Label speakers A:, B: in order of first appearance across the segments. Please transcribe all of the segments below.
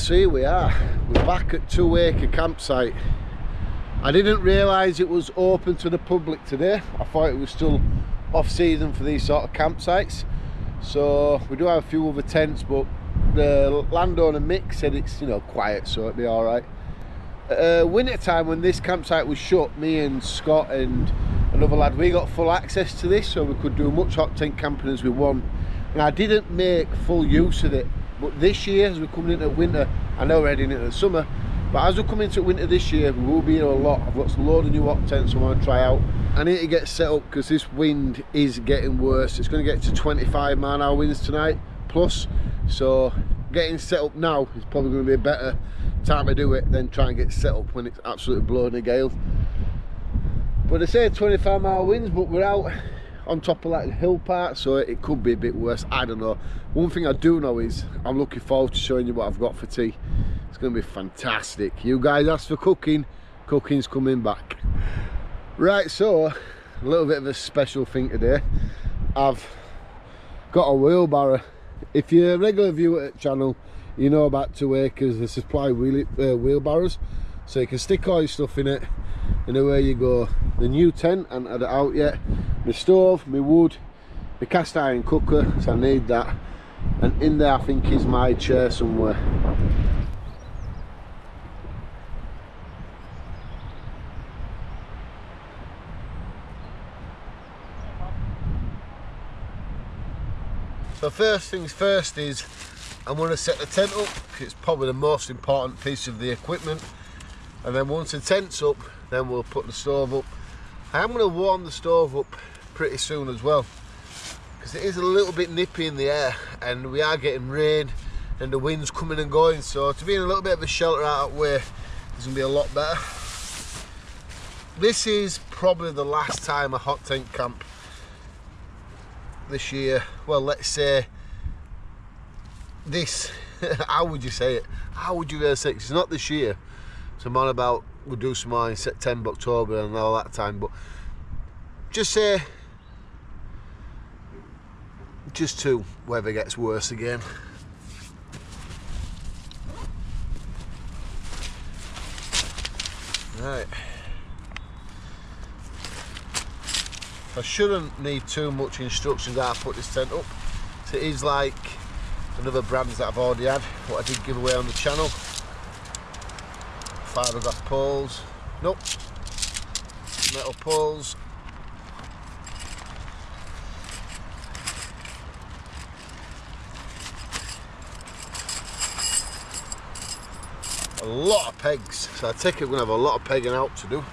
A: so here we are. We're back at 2 Acre campsite. I didn't realise it was open to the public today. I thought it was still off season for these sort of campsites. So we do have a few other tents, but the landowner Mick said it's, you know, quiet, so it'll be all right. Winter time, when this campsite was shut, me and Scott and another lad, we got full access to this, so we could do much hot tent camping as we want. And I didn't make full use of it. But this year, as we're coming into winter, I know we're heading into the summer, but as we're coming into winter this year, we will be here a lot. I've got a load of new hot tents I want to try out. I need to get set up because this wind is getting worse. It's going to get to 25 mile/hour winds tonight, plus. So getting set up now is probably going to be a better time to do it than try and get set up when it's absolutely blowing a gale. But they say 25 mile winds, but we're out on top of like the hill part, so it could be a bit worse. I don't know. One thing I do know is I'm looking forward to showing you what I've got for tea. It's going to be fantastic. You guys asked for cooking, cooking's coming back. Right, so a little bit of a special thing today. I've got a wheelbarrow. If you're a regular viewer at the channel, you know about 2 Acres. They supply wheelbarrows, so you can stick all your stuff in it and away you go. The new tent, I haven't had it out yet. My stove, my wood, my cast iron cooker, so I need that. And in there I think is my chair somewhere. So first things first is I'm going to set the tent up, because it's probably the most important piece of the equipment. And then once the tent's up, then we'll put the stove up. I am going to warm the stove up pretty soon as well, because it is a little bit nippy in the air and we are getting rain and the wind's coming and going, so to be in a little bit of a shelter out of the way is going to be a lot better. This is probably the last time a hot tent camp this year. Well, let's say this, how would you say it? How would you really say it? It's not this year, so I'm on about we'll do some more in September, October and all that time, but just say just to weather gets worse again. Right, I shouldn't need too much instructions how to put this tent up. So it is like another brands that I've already had, what I did give away on the channel. Fiberglass poles, nope, metal poles. A lot of pegs, so I take it we're going to have a lot of pegging out to do.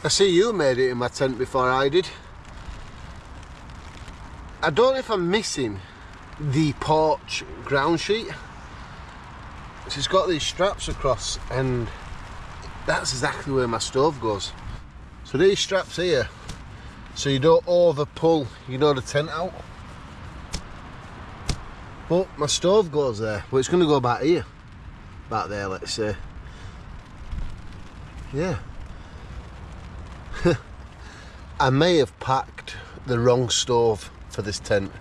A: I see you made it in my tent before I did. I don't know if I'm missing the porch ground sheet. It's got these straps across and that's exactly where my stove goes. So these straps here, so you don't over pull, you know, the tent out. But my stove goes there, but it's going to go back here. Back there, let's say. Yeah. I may have packed the wrong stove for this tent,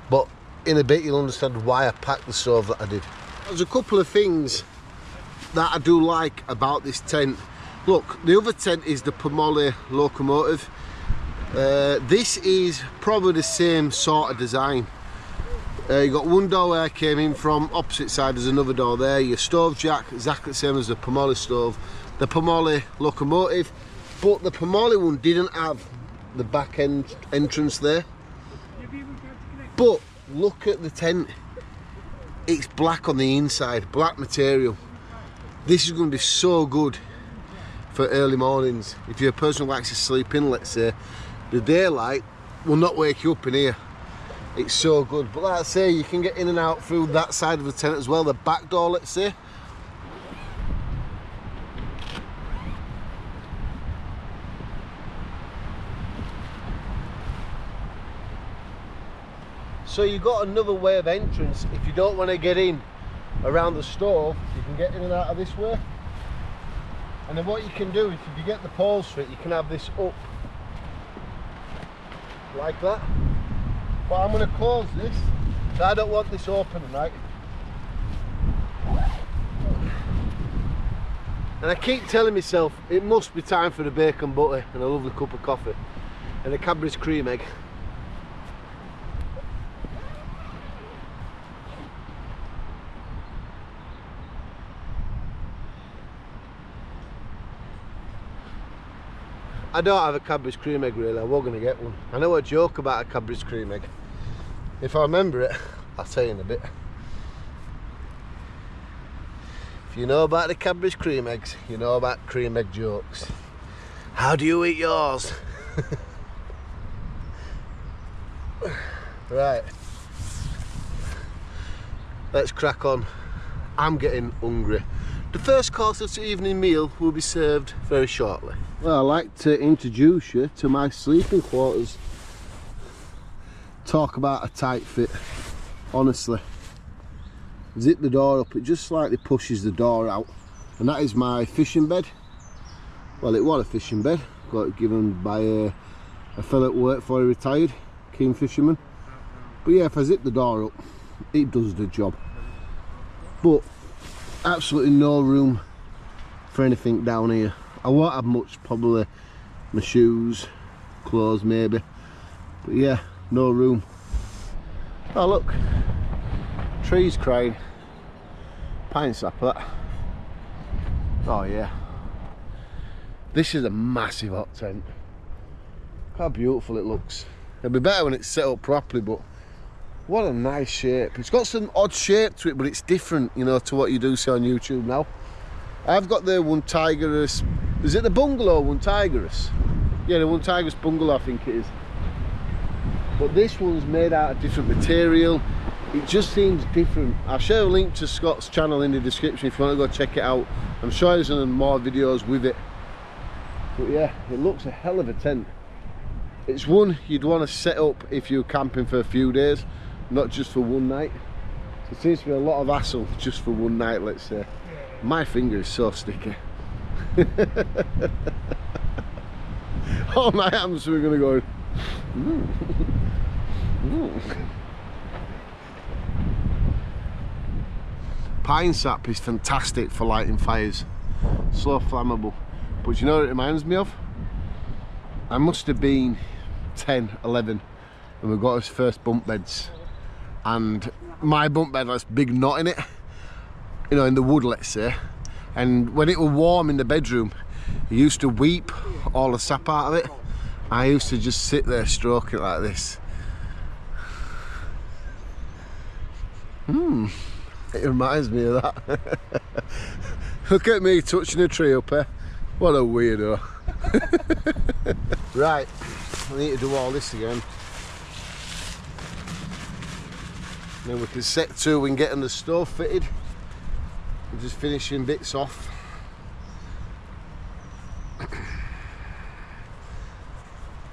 A: but in a bit you'll understand why I packed the stove that I did. There's a couple of things that I do like about this tent, look, the other tent is the pomoly locomotive. This is probably the same sort of design. You got one door where I came in from, opposite side there's another door there. Your stove jack, exactly the same as the pomoly stove, the pomoly locomotive, but the pomoly one didn't have the back end entrance there. But look at the tent, it's black on the inside, black material. This is going to be so good for early mornings. If you're a person who likes to sleep in, let's say, the daylight will not wake you up in here. It's so good. But like I say, you can get in and out through that side of the tent as well, the back door, let's say. So you've got another way of entrance. If you don't want to get in around the stove, you can get in and out of this way. And then what you can do is, if you get the poles for it, you can have this up like that. But I'm going to close this, I don't want this open tonight. And I keep telling myself it must be time for the bacon butter and a lovely cup of coffee and a Cadbury's cream egg. I don't have a Cadbury's cream egg really, I was going to get one. I know a joke about a Cadbury's cream egg. If I remember it, I'll tell you in a bit. If you know about the Cadbury's cream eggs, you know about cream egg jokes. How do you eat yours? Right. Let's crack on. I'm getting hungry. The first course of the evening meal will be served very shortly. Well, I'd like to introduce you to my sleeping quarters. Talk about a tight fit, honestly. Zip the door up, it just slightly pushes the door out. And that is my fishing bed. Well, it was a fishing bed, got it given by a fellow at work before he retired, keen fisherman. But yeah, if I zip the door up, it does the job. But absolutely no room for anything down here. I won't have much, probably my shoes, clothes maybe, but yeah, no room. Oh look, trees crying, pine sap that. Oh yeah, this is a massive hot tent. How beautiful it looks. It'll be better when it's set up properly, but what a nice shape. It's got some odd shape to it, but it's different, you know, to what you do see on YouTube now. I've got the onetigris. Is it the bungalow onetigris? Yeah, the onetigris bungalow I think it is. But this one's made out of different material. It just seems different. I'll share a link to Scott's channel in the description if you want to go check it out. I'm sure there's more videos with it. But yeah, it looks a hell of a tent. It's one you'd want to set up if you're camping for a few days, not just for one night. It seems to be a lot of hassle just for one night, let's say. My finger is so sticky. All my hands were going to go. Pine sap is fantastic for lighting fires. So flammable. But you know what it reminds me of? I must have been 10, 11 and we got his first bunk beds. And my bunk bed has a big knot in it, you know, in the wood, let's say. And when it was warm in the bedroom, he used to weep all the sap out of it. I used to just sit there stroking it like this. It reminds me of that. Look at me touching a tree up here. What a weirdo. Right, I need to do all this again. Then we can set to and getting the stove fitted. We're just finishing bits off.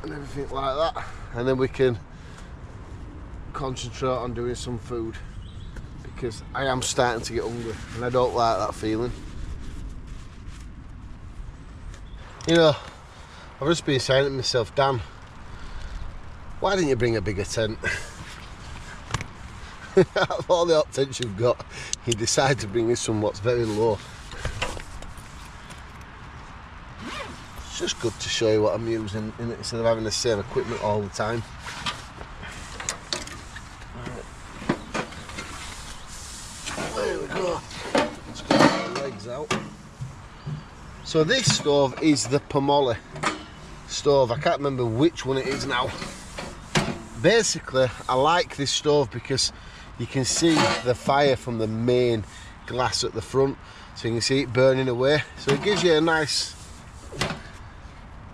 A: And everything like that. And then we can concentrate on doing some food. Because I am starting to get hungry and I don't like that feeling. You know, I've just been saying to myself, Dan, why didn't you bring a bigger tent? Out of all the hot tents you've got, you decide to bring this one what's very low. It's just good to show you what I'm using instead of having the same equipment all the time. There we go. Let's get the legs out. So this stove is the pomoly stove. I can't remember which one it is now. Basically, I like this stove because you can see the fire from the main glass at the front, so you can see it burning away. So it gives you a nice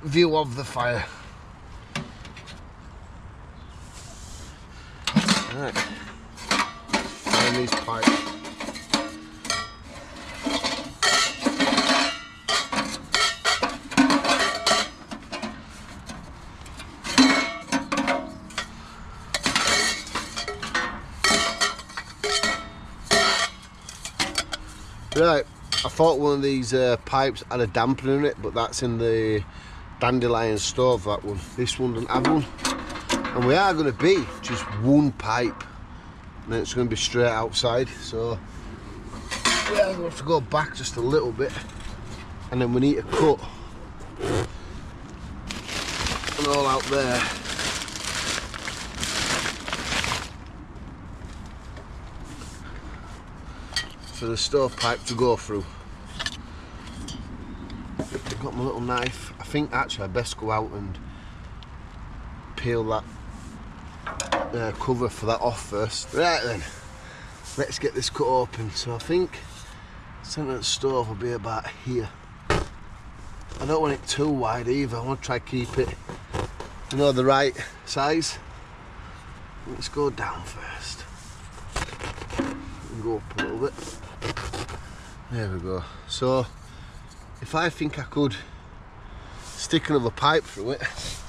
A: view of the fire. Right, and these pipes. Right, I thought one of these pipes had a dampener in it, but that's in the dandelion stove, that one. This one doesn't have one. And we are going to be just one pipe, and then it's going to be straight outside. So we are going to have to go back just a little bit, and then we need to cut and all out there. For the stovepipe to go through. I've got my little knife. I think actually I best go out and peel that cover for that off first. Right then, let's get this cut open. So I think the centre of the stove will be about here. I don't want it too wide either. I want to try to keep it, you know, the right size. Let's go down first. And go up a little bit. There we go. So if I think I could stick another pipe through it, it's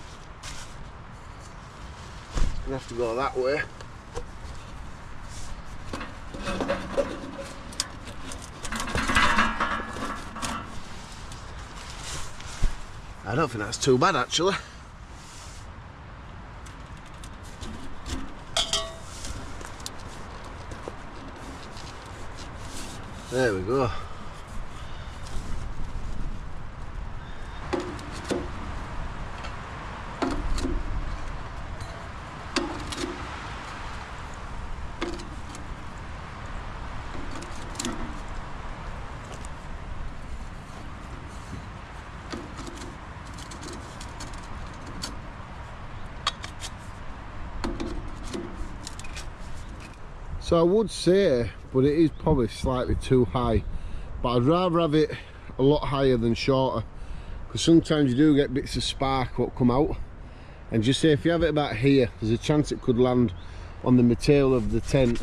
A: gonna have to go that way. I don't think that's too bad actually. There we go. So I would say, but it is probably slightly too high, but I'd rather have it a lot higher than shorter, because sometimes you do get bits of spark what come out, and just say if you have it about here, there's a chance it could land on the material of the tent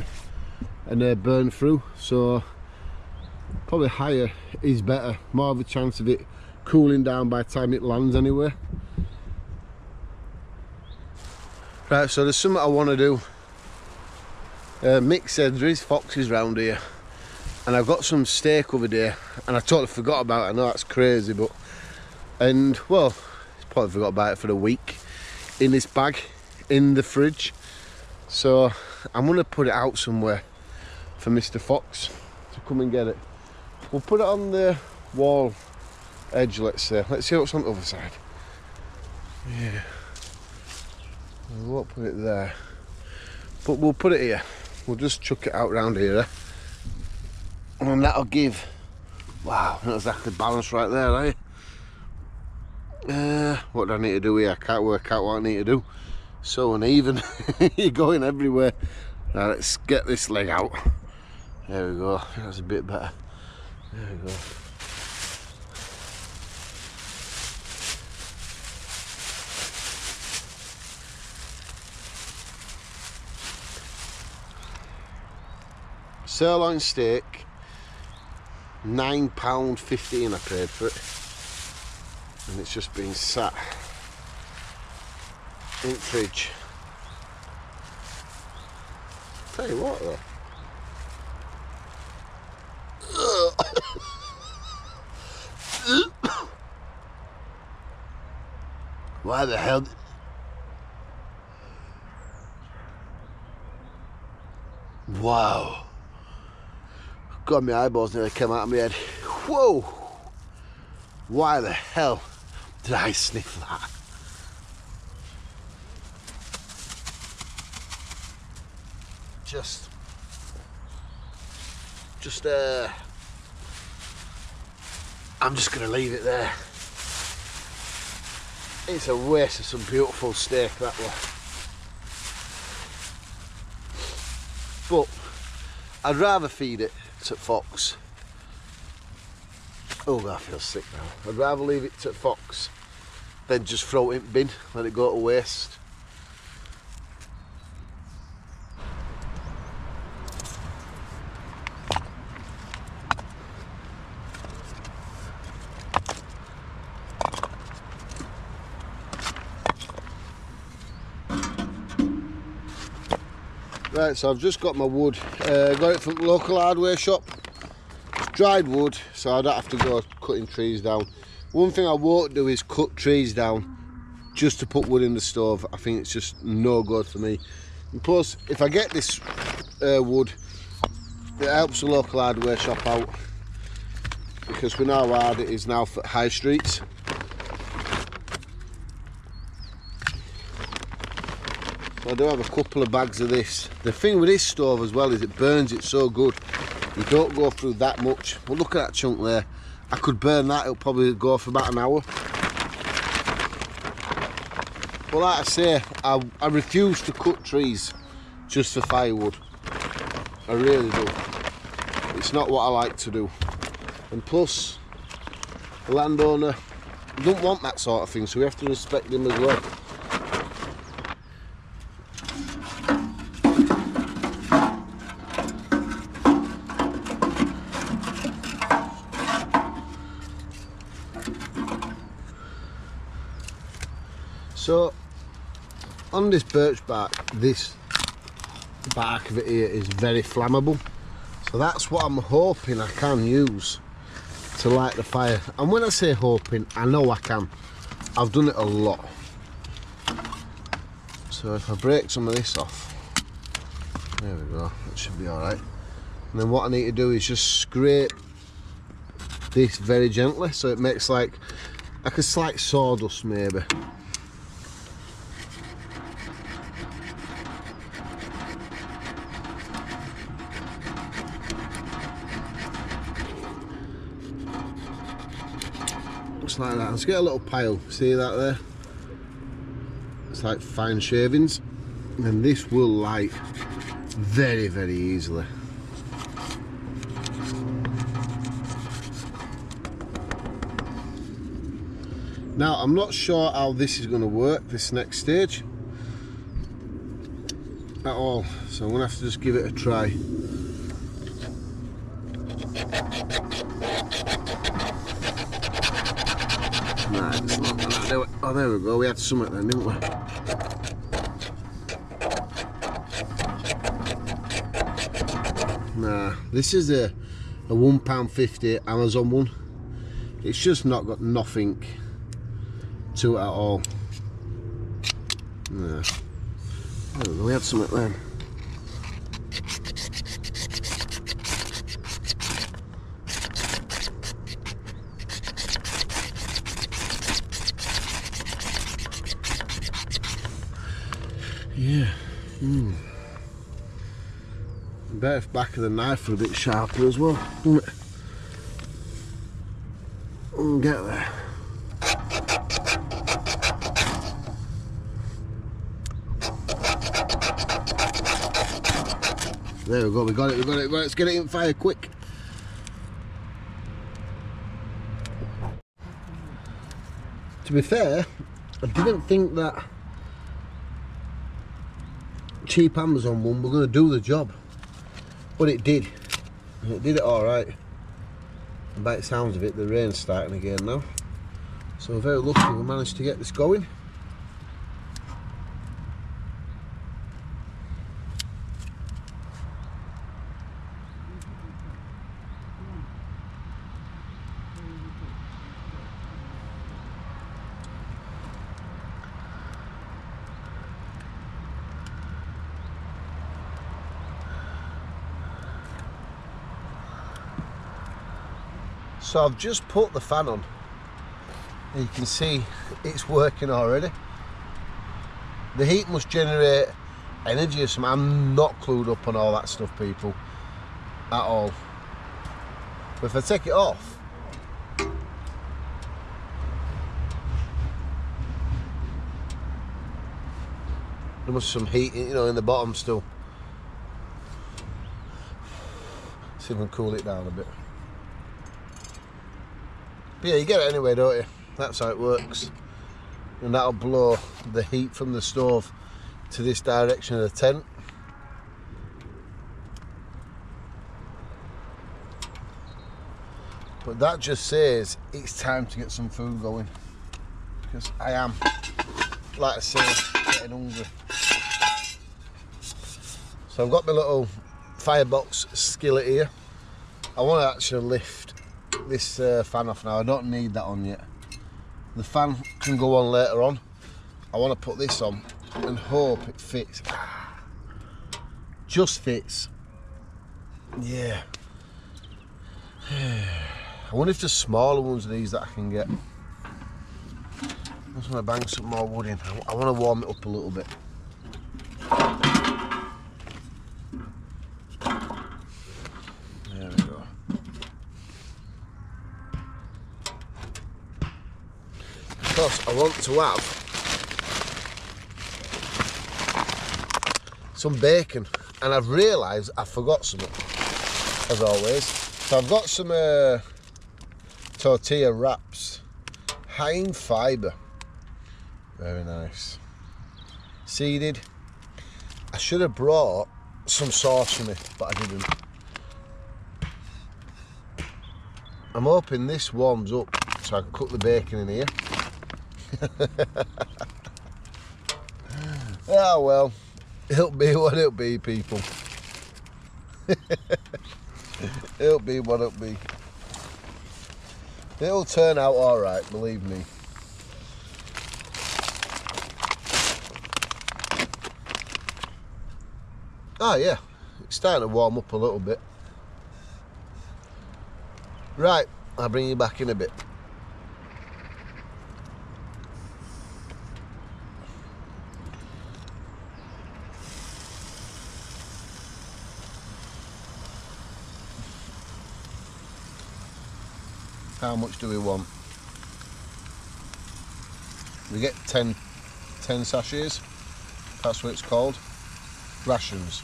A: and burn through. So probably higher is better, more of a chance of it cooling down by the time it lands anyway. Right, so there's something I want to do. Mick said there is foxes round here, and I've got some steak over there, and I totally forgot about it. I know that's crazy, but well, he's probably forgot about it for a week in this bag in the fridge. So I'm gonna put it out somewhere for Mr. Fox to come and get it. We'll put it on the wall edge, let's say. Let's see what's on the other side. Yeah, we won't put it there, but we'll put it here. We'll just chuck it out round here, and that'll give, wow, not exactly balanced right there, eh? What do I need to do here? I can't work out what I need to do. So uneven. You're going everywhere. Now let's get this leg out. There we go. That's a bit better. There we go. Sirloin steak, £9.15 I paid for it, and it's just been sat in the fridge. Tell you what though, why the hell? Wow. God, my eyeballs nearly came out of my head. Whoa! Why the hell Did I sniff that? I'm just gonna leave it there. It's a waste of some beautiful steak, that one. But I'd rather feed it to fox. Oh, I feel sick now. I'd rather leave it to fox than just throw it in the bin, let it go to waste. Right, so I've just got my wood, got it from the local hardware shop. It's dried wood, so I don't have to go cutting trees down. One thing I won't do is cut trees down just to put wood in the stove. I think it's just no good for me. And plus, if I get this wood, it helps the local hardware shop out, because we know how hard it is now for high streets. I do have a couple of bags of this. The thing with this stove as well is it burns it so good. You don't go through that much. But look at that chunk there. I could burn that, it'll probably go for about an hour. But like I say, I refuse to cut trees just for firewood. I really do. It's not what I like to do. And plus, the landowner don't want that sort of thing, so we have to respect him as well. So, on this birch bark, this bark of it here is very flammable. So that's what I'm hoping I can use to light the fire. And when I say hoping, I know I can. I've done it a lot. So if I break some of this off, there we go, that should be alright. And then what I need to do is just scrape this very gently, so it makes like a slight sawdust maybe. Just like that. Let's get a little pile, see that there? It's like fine shavings, and this will light very, very easily. Now I'm not sure how this is going to work, this next stage, at all, so I'm going to have to just give it a try. Nah, it's not gonna do it. Oh, there we go, we had something then, didn't we? Nah, this is a £1.50 Amazon one. It's just not got nothing to it at all. Nah. There we go, we had something then. Yeah. Bet if back of the knife were a bit sharper as well, wouldn't it? Get there. There we go, we got it. Let's get it in fire quick. To be fair, I didn't think that cheap Amazon one were going to do the job, but it did, and it did it alright. And by the sounds of it, the rain's starting again now, so we're very lucky we managed to get this going. So I've just put the fan on, You can see it's working already. The heat must generate energy or something. I'm not clued up on all that stuff, people, at all. But if I take it off, there must be some heat, you know, in the bottom still. See if we can cool it down a bit. But yeah, you get it anyway, don't you? That's how it works. And that'll blow the heat from the stove to this direction of the tent. But that just says it's time to get some food going, because I am, like I say, getting hungry. So I've got my little firebox skillet here. I want to actually lift this fan off now. I don't need that on yet. The fan can go on later on. I want to put this on and hope it fits. Just fits. Yeah. I wonder if there's smaller ones of these that I can get. I just want to bang some more wood in. I want to warm it up a little bit. There we go. Of course, I want to have some bacon, and I've realised I forgot something, as always. So I've got some tortilla wraps, high in fibre, very nice, seeded. I should have brought some sauce for me, but I didn't. I'm hoping this warms up so I can cook the bacon in here. Ah well, it'll be what it'll be, people. It'll be what it'll be. It'll turn out alright, believe me. Oh yeah, it's starting to warm up a little bit. Right, I'll bring you back in a bit. How much do we want? We get 10 sachets, that's what it's called. Rations.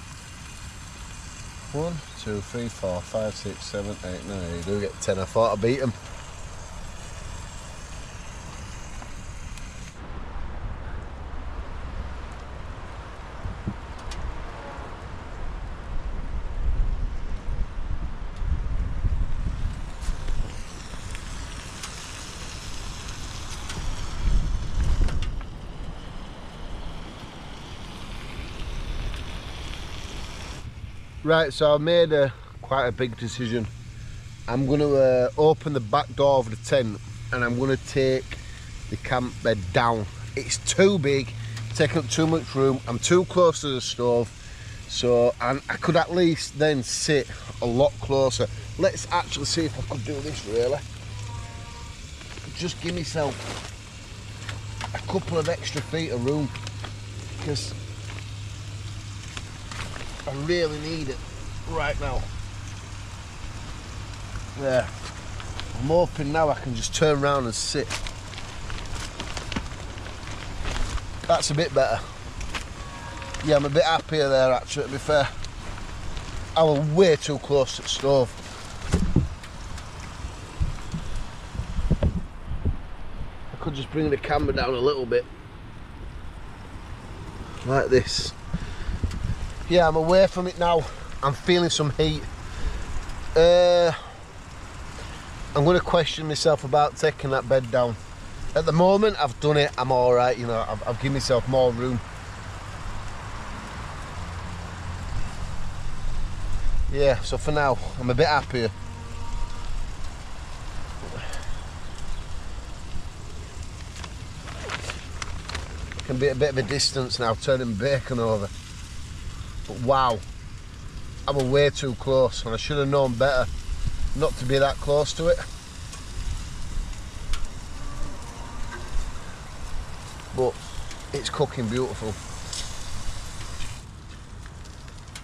A: 1, 2, 3, 4, 5, 6, 7, 8, 9. You do get 10. I thought I beat them. Right, so I made quite a big decision. I'm going to open the back door of the tent and I'm going to take the camp bed down. It's too big, taking up too much room. I'm too close to the stove, so and I could at least then sit a lot closer. Let's actually see if I could do this really. Just give myself a couple of extra feet of room, because I really need it right now. There. I'm hoping now I can just turn around and sit. That's a bit better. Yeah, I'm a bit happier there actually, to be fair. I was way too close to the stove. I could just bring the camera down a little bit. Like this. Yeah, I'm away from it now. I'm feeling some heat. I'm going to question myself about taking that bed down. At the moment, I've done it. I'm all right. You know, I've given myself more room. Yeah. So for now, I'm a bit happier. Can be a bit of a distance now, turning bacon over. But wow, I was way too close, and I should have known better not to be that close to it. but it's cooking beautiful.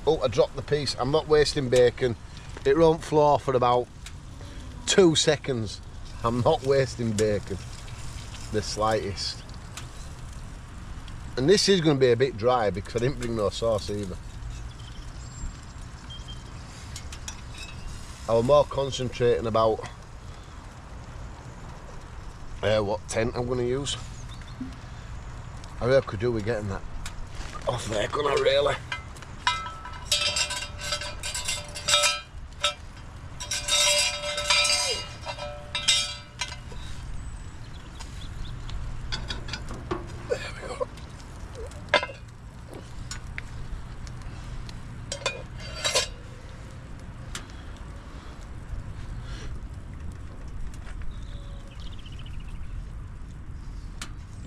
A: Oh, I dropped the piece. I'm not wasting bacon. It won't floor for about 2 seconds. I'm not wasting bacon the slightest. And this is going to be a bit dry because I didn't bring no sauce either. I was more concentrating about what tent I'm going to use. I really could do with getting that off there, couldn't I really?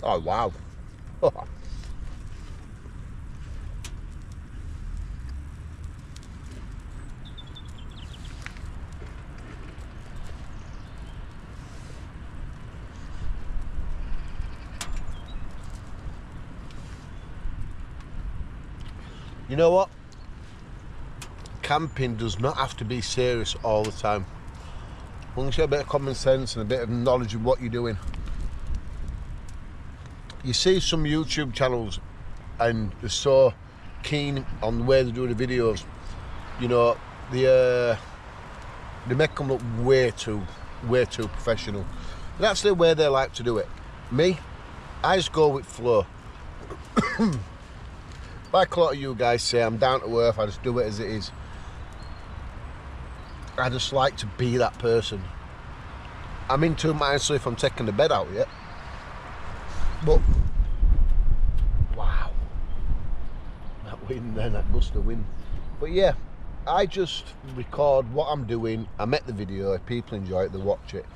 A: Oh wow. You know what? Camping does not have to be serious all the time. Once you have a bit of common sense and a bit of knowledge of what you're doing. You see some YouTube channels and they're so keen on the way they're doing the videos. You know, they make them look way too professional. That's the way they like to do it. Me, I just go with flow. Like a lot of you guys say, I'm down to earth, I just do it as it is. I just like to be that person. I'm in too mindful if I'm taking the bed out yet. But, wow. That wind then, that gust of wind. But yeah, I just record what I'm doing. I make the video, if people enjoy it, they watch it.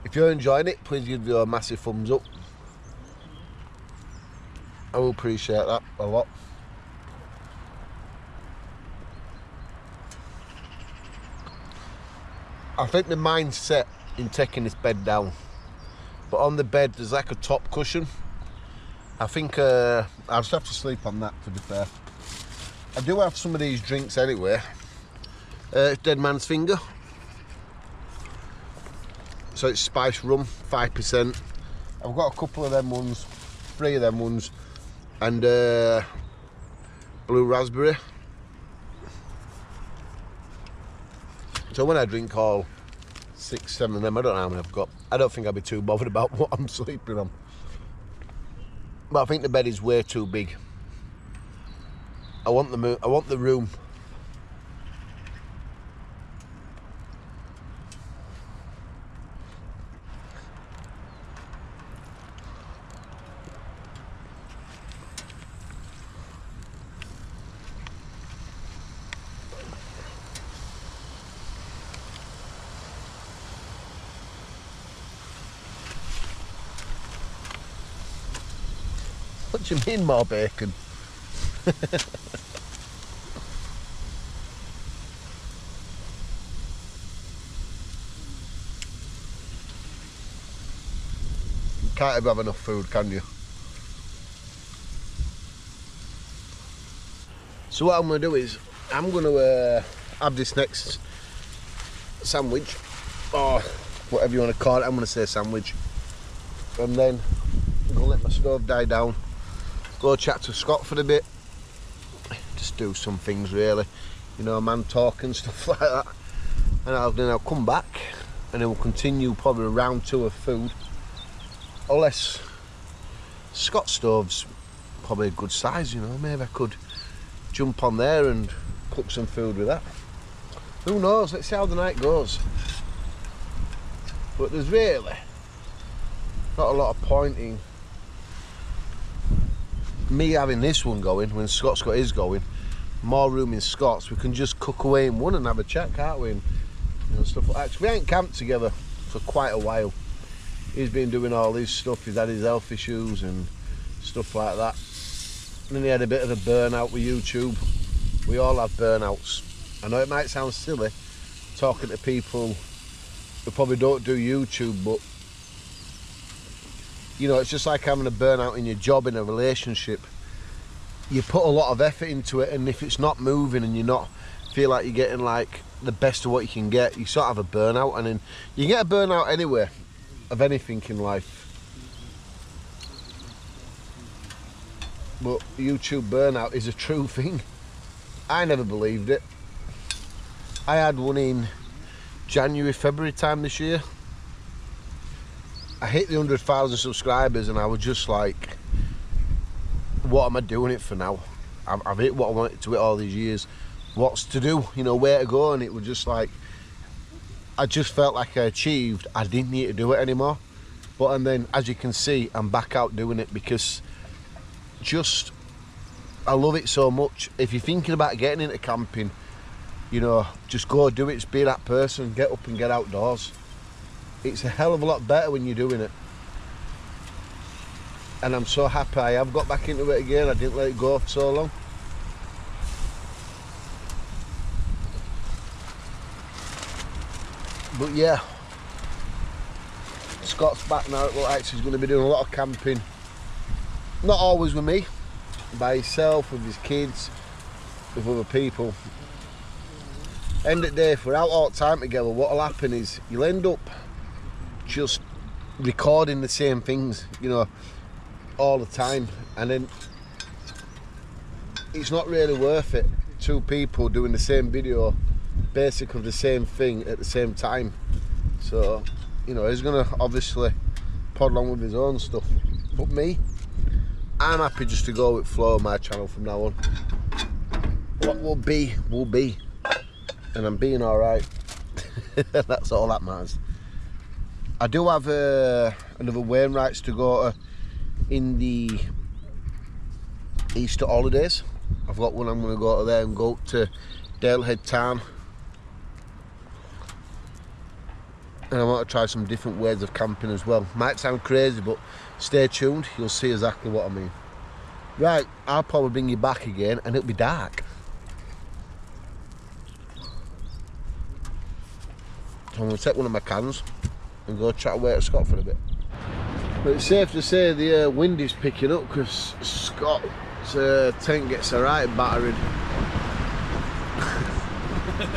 A: If you're enjoying it, please give it a massive thumbs up. I will appreciate that a lot. I think the mindset in taking this bed down, but on the bed there's like a top cushion. I think I'll just have to sleep on that, to be fair. I do have some of these drinks anyway. Dead Man's Finger. So it's spiced rum, 5%. I've got a couple of them ones, 3 of them ones, and blue raspberry. So when I drink all 6, 7 of them, I don't know how many I've got. I don't think I'll be too bothered about what I'm sleeping on. But I think the bed is way too big. I want the room. What do you mean more bacon? You can't ever have enough food, can you? So what I'm going to do is, I'm going to have this next sandwich, or whatever you want to call it. I'm going to say sandwich. And then I'm going to let my stove die down. Go chat to Scott for a bit, just do some things really, you know, man talk and stuff like that, and then I'll come back and then we'll continue probably round 2 of food, unless Scott's stove's probably a good size, you know, maybe I could jump on there and cook some food with that. Who knows, let's see how the night goes. But there's really not a lot of point in me having this one going when Scott's got his going. More room in Scott's, we can just cook away in one and have a chat, can't we? And, you know, stuff like that. 'Cause we ain't camped together for quite a while. He's been doing all his stuff, he's had his health issues and stuff like that. And then he had a bit of a burnout with YouTube. We all have burnouts. I know it might sound silly talking to people who probably don't do YouTube, but You know, it's just like having a burnout in your job, in a relationship. You put a lot of effort into it, and if it's not moving and you're not feel like you're getting like the best of what you can get, you sort of have a burnout. And then you get a burnout anyway of anything in life. But YouTube burnout is a true thing. I never believed it. I had one in January, February time this year. I hit the 100,000 subscribers and I was just like, what am I doing it for now? I've hit what I wanted to hit all these years. What's to do? You know, where to go? And it was just like, I just felt like I achieved. I didn't need to do it anymore. And then, as you can see, I'm back out doing it because I love it so much. If you're thinking about getting into camping, you know, just go do it. Just be that person. Get up and get outdoors. It's a hell of a lot better when you're doing it. And I'm so happy I have got back into it again. I didn't let it go for so long. But yeah, Scott's back now. It looks like he's going to be doing a lot of camping. Not always with me, by himself, with his kids, with other people. End of the day, if we're out all the time together, what'll happen is you'll end up just recording the same things, you know, all the time, and then it's not really worth it. Two people doing the same video, basically the same thing at the same time. So, you know, he's gonna obviously pod along with his own stuff. But me, I'm happy just to go with flow on my channel from now on. What will be, will be. And I'm being alright. That's all that matters. I do have another Wainwrights to go to in the Easter holidays. I've got one I'm going to go to there and go up to Dalehead Town. And I want to try some different ways of camping as well. Might sound crazy, but stay tuned, you'll see exactly what I mean. Right, I'll probably bring you back again and it'll be dark. So I'm going to take one of my cans and go chat away to Scott for a bit. But it's safe to say the wind is picking up because Scott's tent gets a right battering.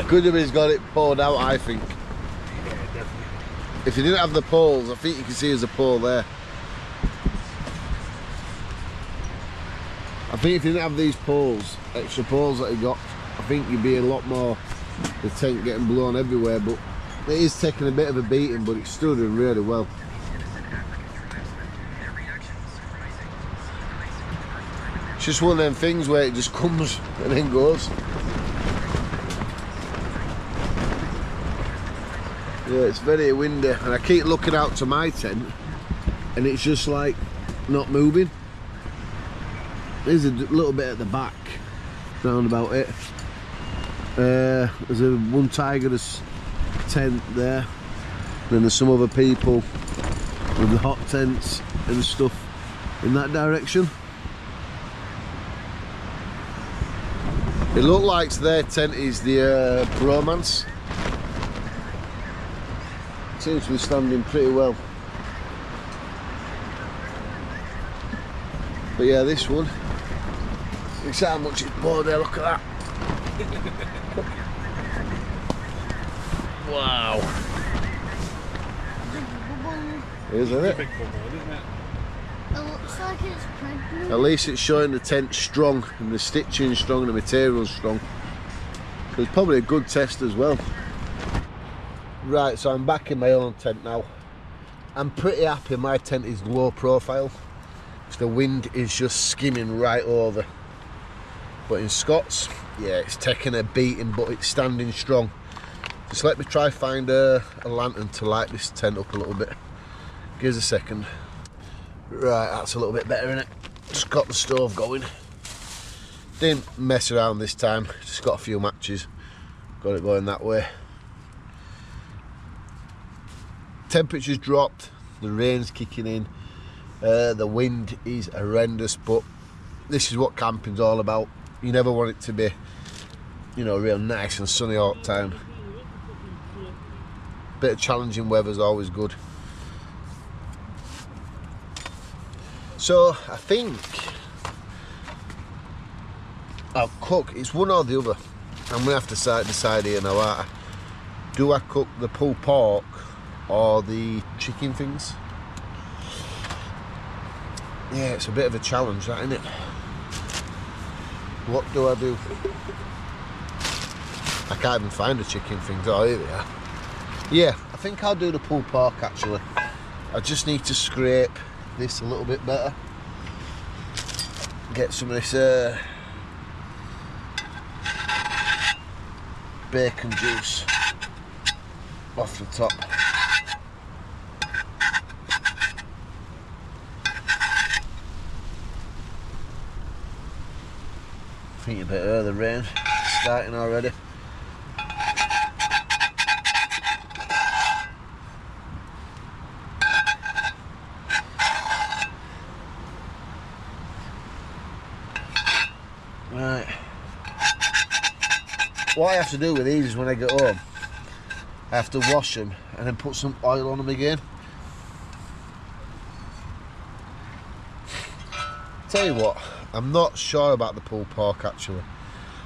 A: Good if he's got it poured out, I think.
B: Yeah, definitely.
A: If you didn't have the poles, I think you can see there's a pole there. I think if you didn't have these poles, extra poles that he got, I think you'd be a lot more, the tent getting blown everywhere. But it is taking a bit of a beating, but it's still doing really well. It's just one of them things where it just comes and then goes. Yeah, it's very windy, and I keep looking out to my tent and it's just like not moving. There's a little bit at the back round about it. There's a onetigris tent there, and then there's some other people with the hot tents and stuff in that direction. It looks like their tent is the bromance. Seems to be standing pretty well. But yeah, this one, you see how much it's poured there, look at that. Wow. Isn't it?
B: It's a big bubble, isn't it?
C: It looks like it's pregnant.
A: At least it's showing the tent strong and the stitching strong and the material's strong. So it's probably a good test as well. Right, so I'm back in my own tent now. I'm pretty happy my tent is low profile. The wind is just skimming right over. But in Scott's, yeah, it's taking a beating, but it's standing strong. Just let me try find a lantern to light this tent up a little bit. Give us a second. Right, that's a little bit better, innit? Just got the stove going. Didn't mess around this time, just got a few matches. Got it going that way. Temperature's dropped, the rain's kicking in, the wind is horrendous, but this is what camping's all about. You never want it to be, you know, real nice and sunny all the time. Bit of challenging weather's always good. So I think I'll cook, it's one or the other. I'm gonna have to decide here now, aren't I? Do I cook the pulled pork or the chicken things? Yeah, it's a bit of a challenge, that, isn't it? What do I do? I can't even find the chicken things. Oh, here they are. Yeah, I think I'll do the pulled pork actually. I just need to scrape this a little bit better. Get some of this bacon juice off the top. I think you better hear the rain starting already. Right. What I have to do with these is when I get home, I have to wash them and then put some oil on them again. Tell you what, I'm not sure about the pulled pork actually.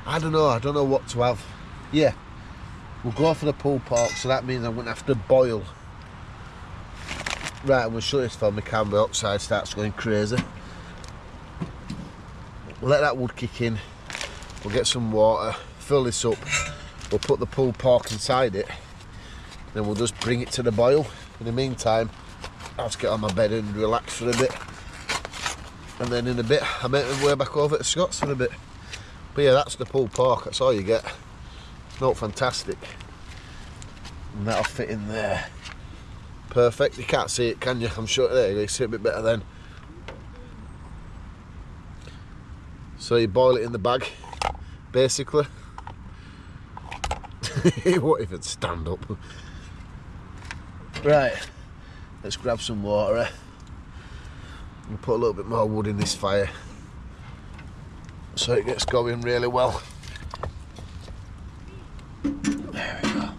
A: I don't know what to have. Yeah, we'll go for the pulled pork, so that means I'm going to have to boil. Right, I'm going to shut this for my carbon dioxide starts going crazy. We'll let that wood kick in, we'll get some water, fill this up, we'll put the pulled pork inside it, then we'll just bring it to the boil. In the meantime, I'll just get on my bed and relax for a bit. And then in a bit, I make my way back over to Scott's for a bit. But yeah, that's the pulled pork, that's all you get. Not fantastic. And that'll fit in there. Perfect, you can't see it, can you? I'm sure there you go, you see it a bit better then. So you boil it in the bag, basically. What if it stand up? Right, let's grab some water. We'll put a little bit more wood in this fire so it gets going really well. There we go.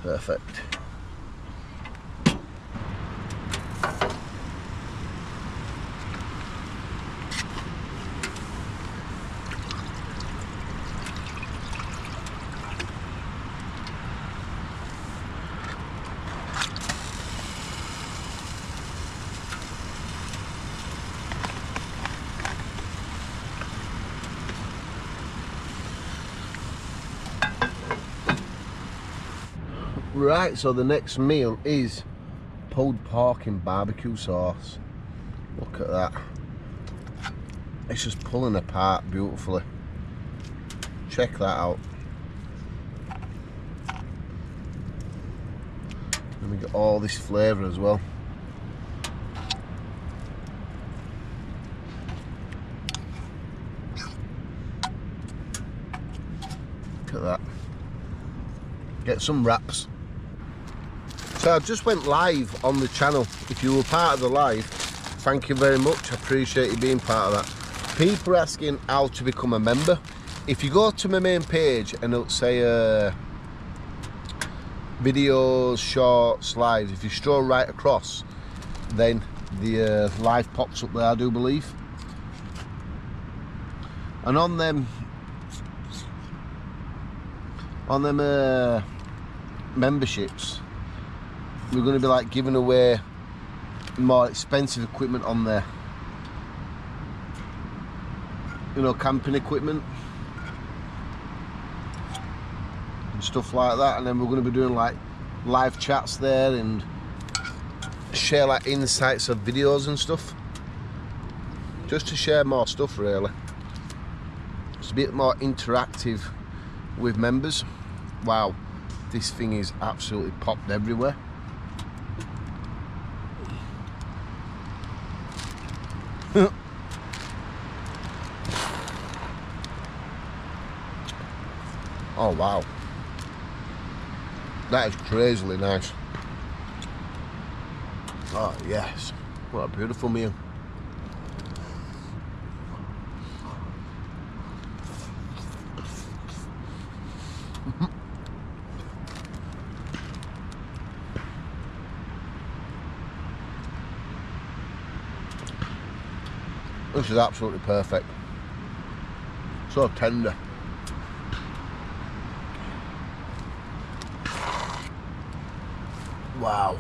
A: Perfect. Right, so the next meal is pulled pork in barbecue sauce. Look at that. It's just pulling apart beautifully. Check that out. And we get all this flavour as well. Look at that. Get some wraps. So I just went live on the channel. If you were part of the live, thank you very much. I appreciate you being part of that. People are asking how to become a member. If you go to my main page and it'll say videos, shorts, lives, if you scroll right across, then the live pops up there, I do believe. And on them memberships, we're going to be like giving away more expensive equipment on there, you know, camping equipment and stuff like that. And then we're going to be doing like live chats there and share like insights of videos and stuff, just to share more stuff really. It's a bit more interactive with members. Wow, this thing is absolutely popped everywhere. Oh wow, that is crazily nice. Oh yes, what a beautiful meal. This is absolutely perfect. So tender. Wow.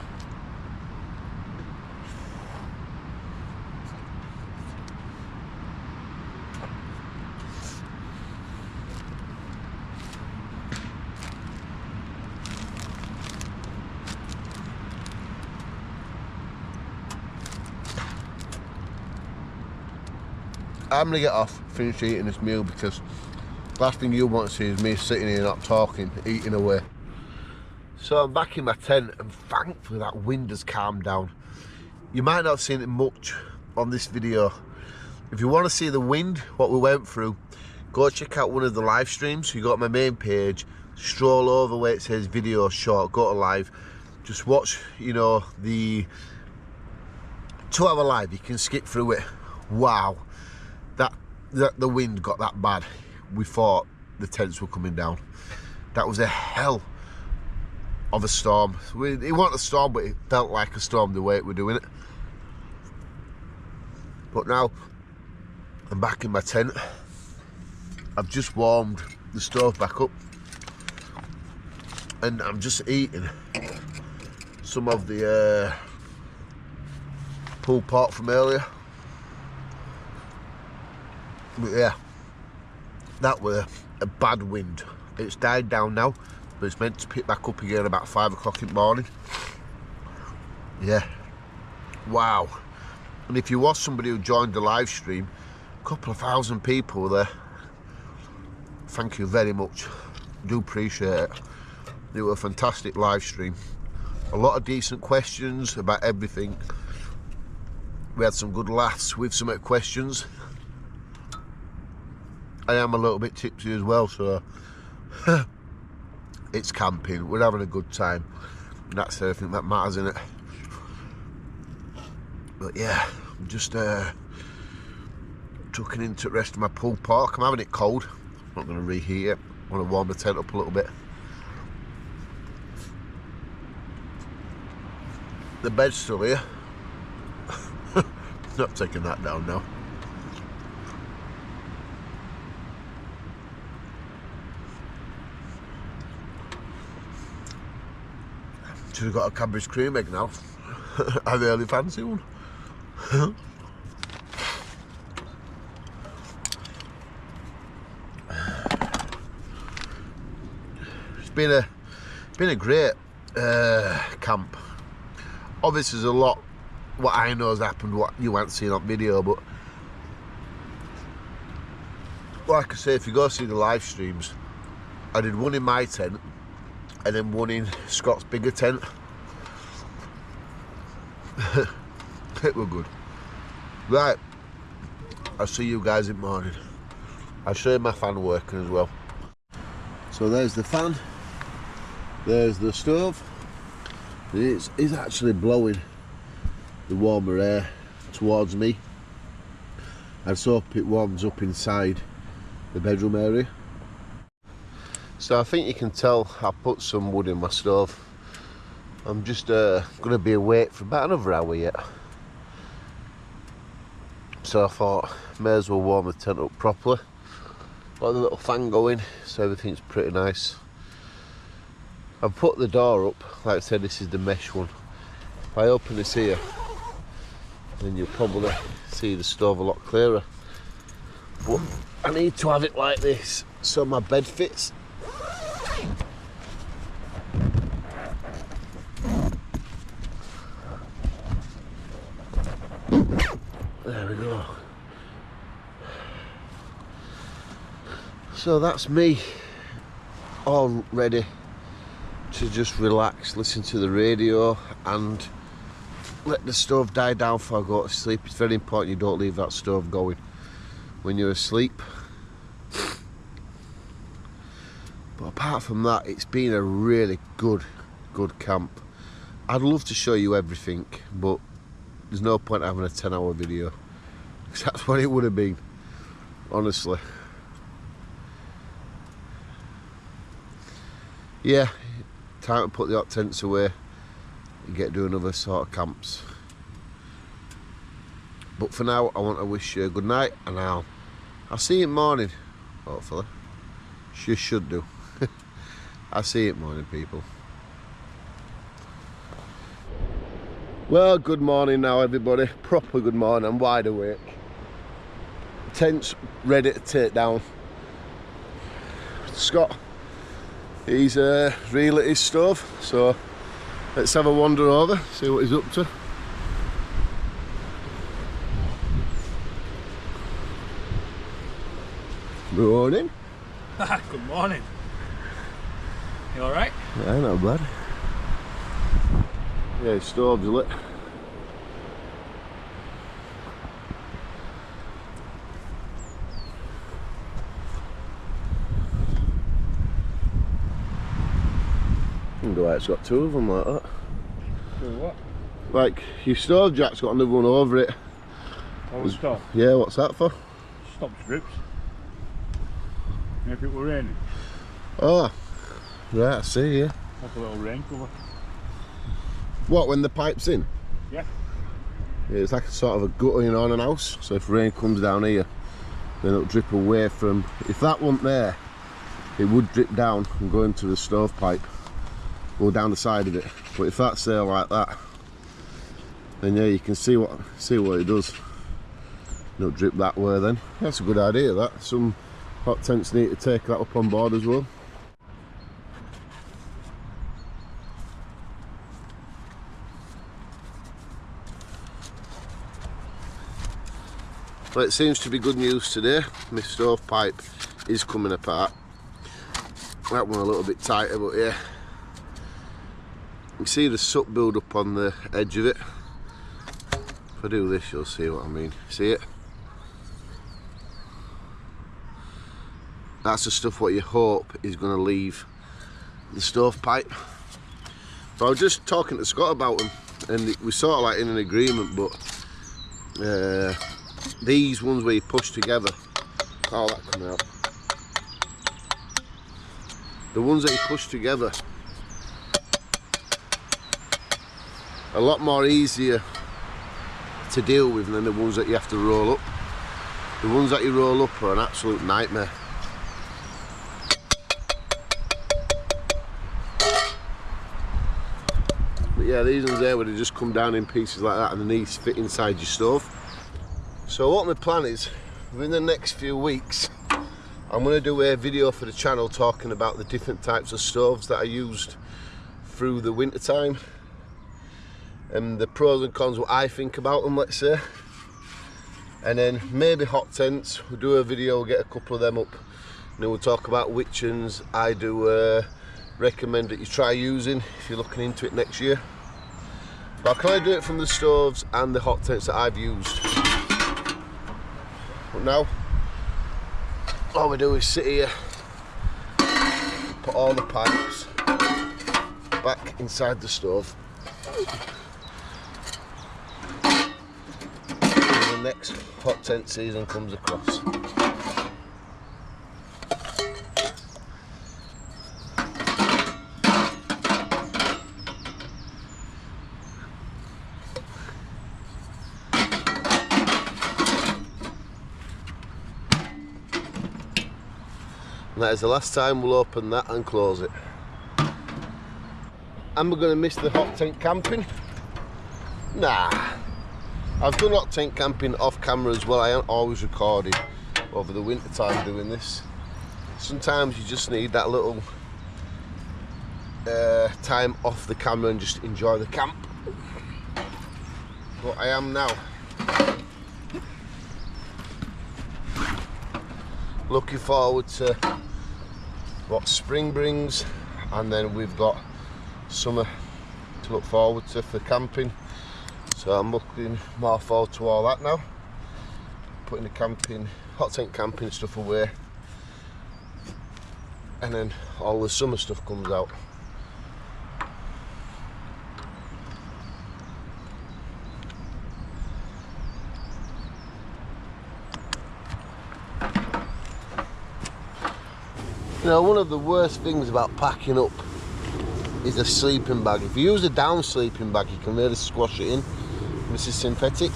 A: I'm gonna get off, finish eating this meal, because last thing you want to see is me sitting here not talking, eating away. So I'm back in my tent, and thankfully that wind has calmed down. You might not have seen it much on this video. If you want to see the wind, what we went through, go check out one of the live streams. You got my main page, stroll over where it says video short, go to live, just watch, you know, the 2-hour live. You can skip through it. Wow, the wind got that bad. We thought the tents were coming down. That was a hell of a storm. It wasn't a storm, but it felt like a storm the way it were doing it. But now I'm back in my tent. I've just warmed the stove back up, and I'm just eating some of the pulled pork from earlier. But yeah, that were a bad wind. It's died down now, but it's meant to pick back up again about 5 o'clock in the morning. Yeah, wow. And if you was somebody who joined the live stream, a couple of thousand people were there. Thank you very much. Do appreciate it. It was a fantastic live stream. A lot of decent questions about everything. We had some good laughs with some of the questions. I am a little bit tipsy as well, so it's camping. We're having a good time. And that's everything that matters, innit? But yeah, I'm just tucking into the rest of my pulled pork. I'm having it cold. I'm not going to reheat it. I want to warm the tent up a little bit. The bed's still here. Not taking that down now. Should have got a Cadbury's cream egg now. I really fancy one. It's been a great camp. Obviously, there's a lot what I know has happened, what you haven't seen on video, but like I say, if you go see the live streams, I did one in my tent and then one in Scott's bigger tent. It were good. Right, I'll see you guys in the morning. I'll show you my fan working as well. So there's the fan, there's the stove. It's actually blowing the warmer air towards me. I just hope it warms up inside the bedroom area. So I think you can tell I put some wood in my stove. I'm just going to be awake for about another hour yet. So I thought may as well warm the tent up properly. Got the little fan going, so everything's pretty nice. I've put the door up, like I said, this is the mesh one. If I open this here, then you'll probably see the stove a lot clearer. But I need to have it like this so my bed fits. There we go. So that's me all ready to just relax, listen to the radio and let the stove die down before I go to sleep. It's very important you don't leave that stove going when you're asleep. But apart from that, it's been a really good camp. I'd love to show you everything, but there's no point having a 10-hour video, because that's what it would have been, honestly. Yeah, time to put the hot tents away and get to another sort of camps. But for now, I want to wish you a good night, and I'll see you in the morning, hopefully. Should do. I'll see you in the morning, people. Well, good morning now, everybody. Proper good morning. I'm wide awake. Tent's ready to take down. Scott, he's relit his stove, so let's have a wander over, see what he's up to. Morning.
B: Good morning. You alright?
A: Yeah, not bad. Yeah, his stove's lit. I wonder why it's got two of them like that.
B: Do what?
A: Like, your stove jack's got another one over it.
B: Oh, stop.
A: Yeah, what's that for?
B: Stops drips. If it were raining.
A: Oh, right, I see, yeah.
B: Like a little rain cover.
A: What, when the pipe's in?
B: Yeah.
A: Yeah, it's like a sort of a guttering on an house, so if rain comes down here, then it'll drip away from... If that wasn't there, it would drip down and go into the stovepipe, go down the side of it. But if that's there like that, then yeah, you can see what it does. It'll drip that way then. That's a good idea, that. Some hot tents need to take that up on board as well. Well, it seems to be good news today. My stovepipe is coming apart. That one a little bit tighter, but yeah. You can see the soot build up on the edge of it. If I do this, you'll see what I mean. See it? That's the stuff what you hope is going to leave the stovepipe. But I was just talking to Scott about them, and we're sort of like in an agreement, but these ones where you push together, oh, that coming out. The ones that you push together, a lot more easier to deal with than the ones that you have to roll up. The ones that you roll up are an absolute nightmare. But yeah, these ones there where they just come down in pieces like that and the knees fit inside your stove. So what my plan is, within the next few weeks, I'm going to do a video for the channel talking about the different types of stoves that I used through the winter time, and the pros and cons, what I think about them, let's say. And then maybe hot tents, we'll do a video, we'll get a couple of them up, and then we'll talk about which ones I do recommend that you try using if you're looking into it next year. But I can do it from the stoves and the hot tents that I've used. But now, all we do is sit here, put all the pipes back inside the stove. And the next hot tent season comes across. And that is the last time we'll open that and close it. Am I going to miss the hot tent camping? Nah. I've done hot tent camping off camera as well. I ain't always recorded over the winter time doing this. Sometimes you just need that little time off the camera and just enjoy the camp. But I am now. Looking forward to what spring brings, and then we've got summer to look forward to for camping. So I'm looking more forward to all that now. Putting the camping, hot tent camping stuff away, and then all the summer stuff comes out. Now, one of the worst things about packing up is a sleeping bag. If you use a down sleeping bag, you can really squash it in. This is synthetic,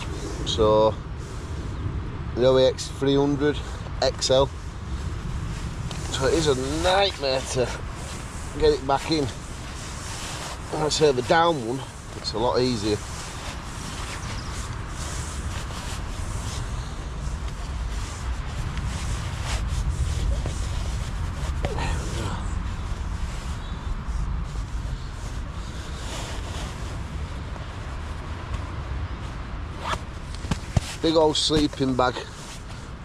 A: so the OEX 300 XL. So it is a nightmare to get it back in. I'd say the down one, it's a lot easier. Big old sleeping bag,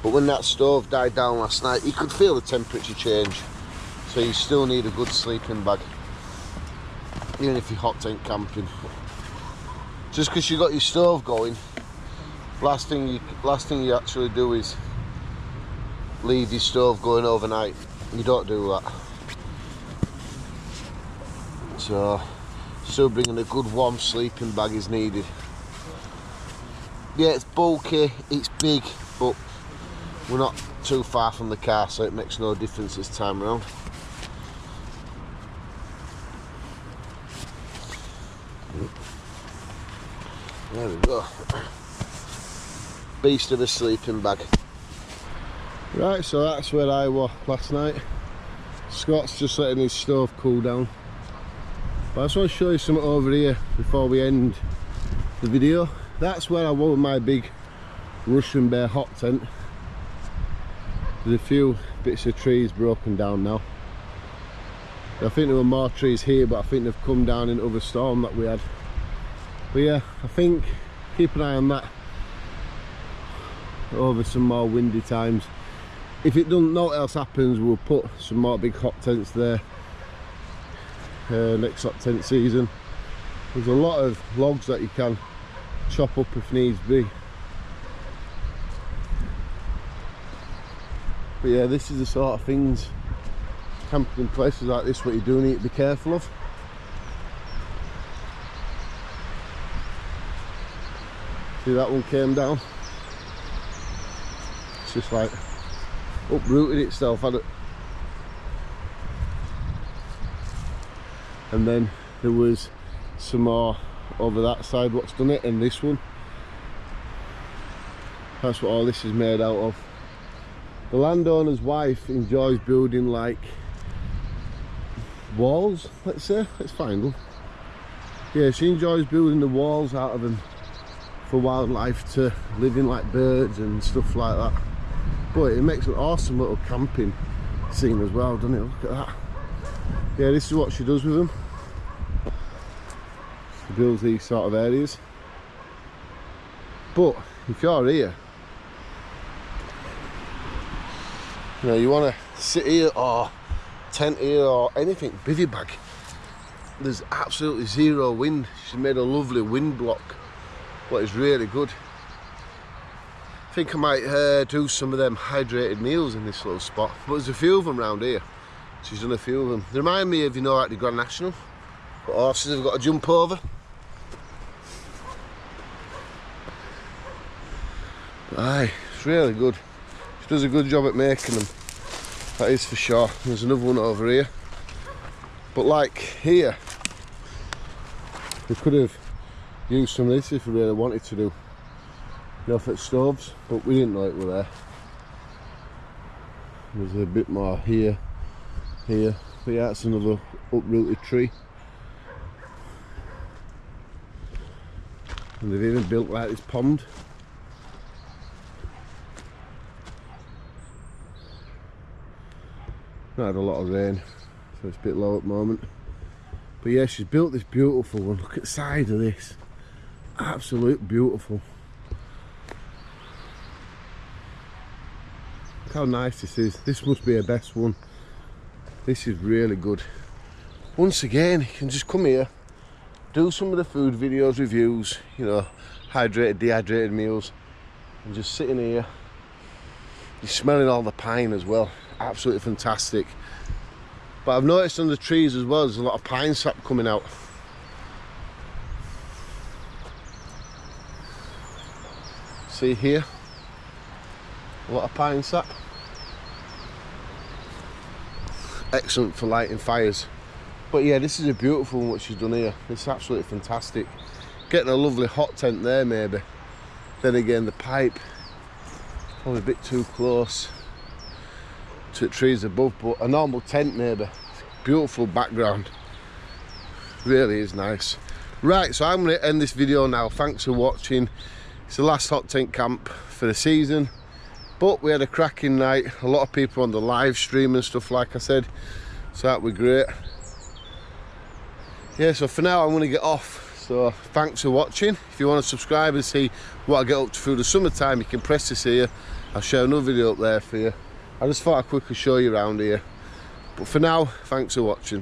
A: but when that stove died down last night you could feel the temperature change, so you still need a good sleeping bag even if you're hot tent camping. Just because you got your stove going, last thing you actually do is leave your stove going overnight. You don't do that. So still bringing a good warm sleeping bag is needed. Yeah, it's bulky, it's big, but we're not too far from the car, so it makes no difference this time around. There we go. Beast of a sleeping bag. Right, so that's where I was last night. Scott's just letting his stove cool down. But I just want to show you something over here before we end the video. That's where I was with my big Russian bear hot tent. There's a few bits of trees broken down now. I think there were more trees here, but I think they've come down in other storm that we had. But yeah, I think keep an eye on that over some more windy times. If it doesn't, know what else happens, we'll put some more big hot tents there next hot tent season. There's a lot of logs that you can chop up if needs be. But yeah, this is the sort of things, camping in places like this, what you do need to be careful of. See, that one came down. It's just like uprooted itself, had it. And then there was some more over that side what's done it, and this one. That's what all this is made out of. The landowner's wife enjoys building like walls, let's say. Let's find them. Yeah, she enjoys building the walls out of them for wildlife to live in, like birds and stuff like that. But it makes an awesome little camping scene as well, doesn't it? Look at that. Yeah, this is what she does with them. She builds these sort of areas. But if you're here, you know, you want to sit here or tent here or anything, bivvy bag. There's absolutely zero wind. She's made a lovely wind block, what is really good. I think I might do some of them hydrated meals in this little spot, but there's a few of them around here. She's done a few of them. They remind me of, you know, like the Grand National, but horses have got to jump over. Aye, it's really good. She does a good job at making them, that is for sure. There's another one over here, but like here, we could have used some of this if we really wanted to do, you know, for stoves, but we didn't know it were there. There's a bit more here, but yeah, that's another uprooted tree. And they've even built like this pond. Not had a lot of rain, so it's a bit low at the moment. But yeah, she's built this beautiful one. Look at the side of this. Absolute beautiful. Look how nice this is. This must be her best one. This is really good. Once again, you can just come here, do some of the food videos, reviews, you know, hydrated, dehydrated meals, and just sitting here. You're smelling all the pine as well. Absolutely fantastic. But I've noticed on the trees as well, there's a lot of pine sap coming out. See here, a lot of pine sap. Excellent for lighting fires. But yeah, this is a beautiful one what she's done here. It's absolutely fantastic. Getting a lovely hot tent there maybe. Then again, the pipe Probably a bit too close to the trees above, but a normal tent maybe. Beautiful background, really is nice. Right, so I'm going to end this video now. Thanks for watching. It's the last hot tent camp for the season, but we had a cracking night. A lot of people on the live stream and stuff, like I said, so that was great. Yeah, so for now I'm going to get off. So thanks for watching. If you want to subscribe and see what I get up to through the summertime, you can press this here. I'll share another video up there for you. I just thought I'd quickly show you around here. But for now, thanks for watching.